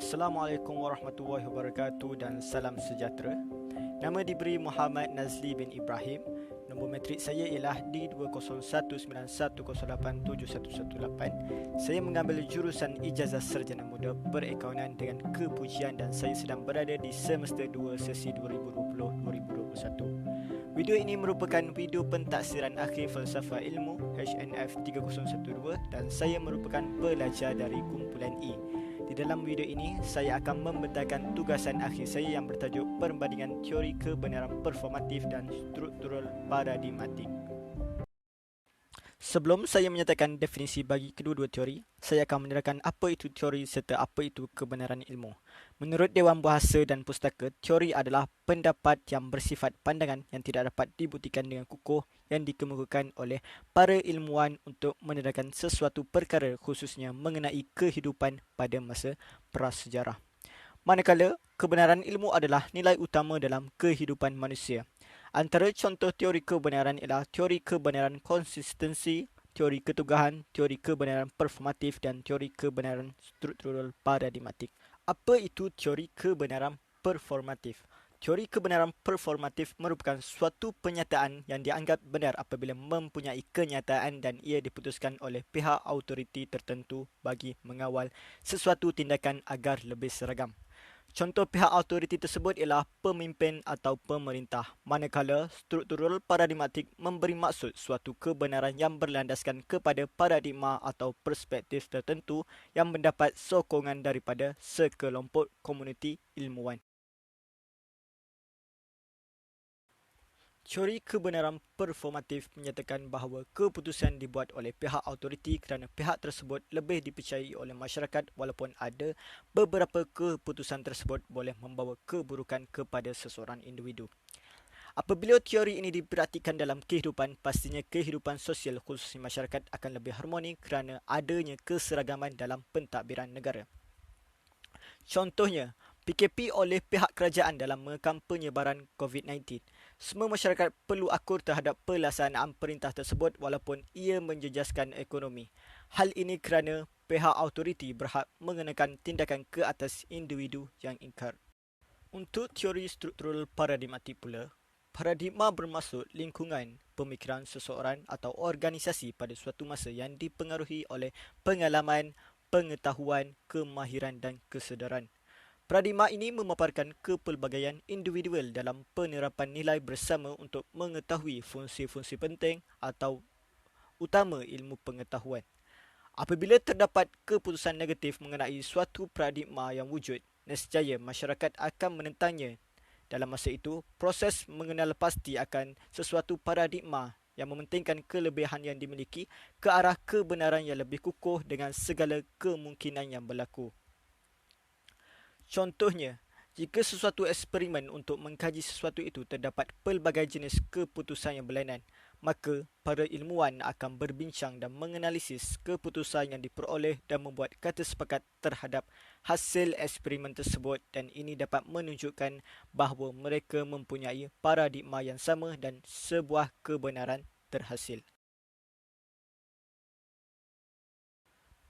Assalamualaikum warahmatullahi wabarakatuh dan salam sejahtera. Nama diberi Muhammad Nazli bin Ibrahim. Nombor matrik saya ialah D20191087118. Saya mengambil jurusan Ijazah Sarjana Muda Perakaunan dengan kepujian dan saya sedang berada di semester 2 sesi 2020-2021. Video ini merupakan video pentaksiran akhir Falsafah Ilmu HNF 3012 dan saya merupakan pelajar dari kumpulan E. Di dalam video ini, saya akan membentangkan tugasan akhir saya yang bertajuk Perbandingan Teori Kebenaran Performatif dan Struktural Paradigmatik. Sebelum saya menyatakan definisi bagi kedua-dua teori, saya akan menerangkan apa itu teori serta apa itu kebenaran ilmu. Menurut Dewan Bahasa dan Pustaka, teori adalah pendapat yang bersifat pandangan yang tidak dapat dibuktikan dengan kukuh yang dikemukakan oleh para ilmuwan untuk menerangkan sesuatu perkara khususnya mengenai kehidupan pada masa prasejarah. Manakala, kebenaran ilmu adalah nilai utama dalam kehidupan manusia. Antara contoh teori kebenaran ialah teori kebenaran konsistensi, teori ketugahan, teori kebenaran performatif dan teori kebenaran struktural paradigmatik. Apa itu teori kebenaran performatif? Teori kebenaran performatif merupakan suatu pernyataan yang dianggap benar apabila mempunyai kenyataan dan ia diputuskan oleh pihak autoriti tertentu bagi mengawal sesuatu tindakan agar lebih seragam. Contoh pihak autoriti tersebut ialah pemimpin atau pemerintah, manakala struktural paradigmatik memberi maksud suatu kebenaran yang berlandaskan kepada paradigma atau perspektif tertentu yang mendapat sokongan daripada sekelompok komuniti ilmuwan. Teori kebenaran performatif menyatakan bahawa keputusan dibuat oleh pihak autoriti kerana pihak tersebut lebih dipercayai oleh masyarakat walaupun ada beberapa keputusan tersebut boleh membawa keburukan kepada seseorang individu. Apabila teori ini dipraktikkan dalam kehidupan, pastinya kehidupan sosial khususnya masyarakat akan lebih harmoni kerana adanya keseragaman dalam pentadbiran negara. Contohnya, PKP oleh pihak kerajaan dalam mengekang penyebaran COVID-19. Semua masyarakat perlu akur terhadap pelaksanaan perintah tersebut walaupun ia menjejaskan ekonomi. Hal ini kerana pihak autoriti berhak mengenakan tindakan ke atas individu yang ingkar. Untuk teori struktural paradigmatik pula, paradigma bermaksud lingkungan pemikiran seseorang atau organisasi pada suatu masa yang dipengaruhi oleh pengalaman, pengetahuan, kemahiran dan kesedaran. Paradigma ini memaparkan kepelbagaian individual dalam penerapan nilai bersama untuk mengetahui fungsi-fungsi penting atau utama ilmu pengetahuan. Apabila terdapat keputusan negatif mengenai suatu paradigma yang wujud, nescaya masyarakat akan menentangnya. Dalam masa itu, proses mengenal pasti akan sesuatu paradigma yang mementingkan kelebihan yang dimiliki ke arah kebenaran yang lebih kukuh dengan segala kemungkinan yang berlaku. Contohnya, jika sesuatu eksperimen untuk mengkaji sesuatu itu terdapat pelbagai jenis keputusan yang berlainan, maka para ilmuwan akan berbincang dan menganalisis keputusan yang diperoleh dan membuat kata sepakat terhadap hasil eksperimen tersebut dan ini dapat menunjukkan bahawa mereka mempunyai paradigma yang sama dan sebuah kebenaran terhasil.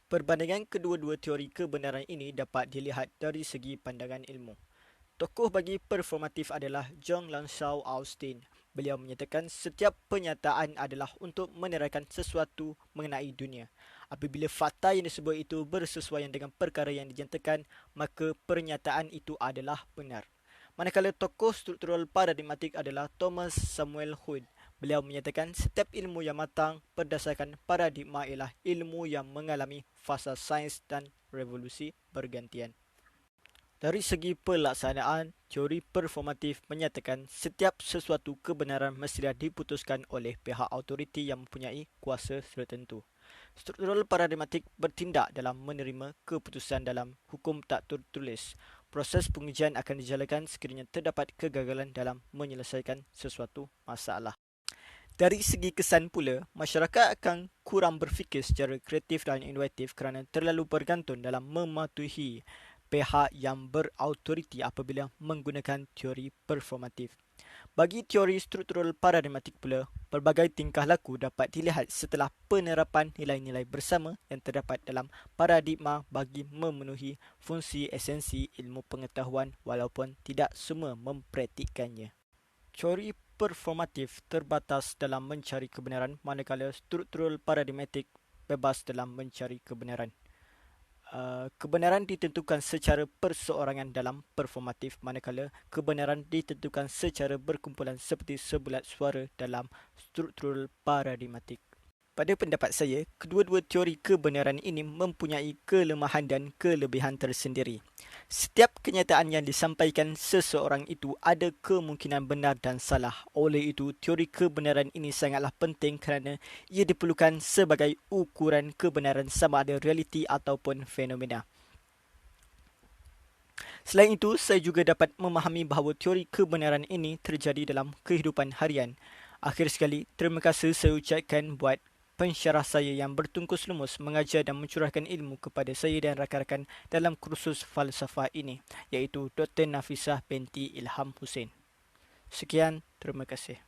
Perbandingan kedua-dua teori kebenaran ini dapat dilihat dari segi pandangan ilmu. Tokoh bagi performatif adalah John Lanshaw Austin. Beliau menyatakan setiap pernyataan adalah untuk menerangkan sesuatu mengenai dunia. Apabila fakta yang disebut itu bersesuaian dengan perkara yang dinyatakan, maka pernyataan itu adalah benar. Manakala tokoh struktural paradigmatik adalah Thomas Samuel Hood. Beliau menyatakan setiap ilmu yang matang berdasarkan paradigma ialah ilmu yang mengalami fasa sains dan revolusi bergantian. Dari segi pelaksanaan, teori performatif menyatakan setiap sesuatu kebenaran mestilah diputuskan oleh pihak autoriti yang mempunyai kuasa tertentu. Struktural paradigmatik bertindak dalam menerima keputusan dalam hukum tak tertulis. Proses pengujian akan dijalankan sekiranya terdapat kegagalan dalam menyelesaikan sesuatu masalah. Dari segi kesan pula, masyarakat akan kurang berfikir secara kreatif dan inovatif kerana terlalu bergantung dalam mematuhi pihak yang berautoriti apabila menggunakan teori performatif. Bagi teori struktural paradigmatik pula, pelbagai tingkah laku dapat dilihat setelah penerapan nilai-nilai bersama yang terdapat dalam paradigma bagi memenuhi fungsi esensi ilmu pengetahuan walaupun tidak semua mempraktikannya. Teori performatif terbatas dalam mencari kebenaran manakala struktural paradigmatik bebas dalam mencari kebenaran. Kebenaran ditentukan secara perseorangan dalam performatif manakala kebenaran ditentukan secara berkumpulan seperti sebulat suara dalam struktural paradigmatik. Pada pendapat saya, kedua-dua teori kebenaran ini mempunyai kelemahan dan kelebihan tersendiri. Setiap kenyataan yang disampaikan seseorang itu ada kemungkinan benar dan salah. Oleh itu, teori kebenaran ini sangatlah penting kerana ia diperlukan sebagai ukuran kebenaran sama ada realiti ataupun fenomena. Selain itu, saya juga dapat memahami bahawa teori kebenaran ini terjadi dalam kehidupan harian. Akhir sekali, terima kasih saya ucapkan buat pensyarah saya yang bertungkus lumus mengajar dan mencurahkan ilmu kepada saya dan rakan-rakan dalam kursus falsafah ini, iaitu Dr. Nafisah binti Ilham Hussein. Sekian, terima kasih.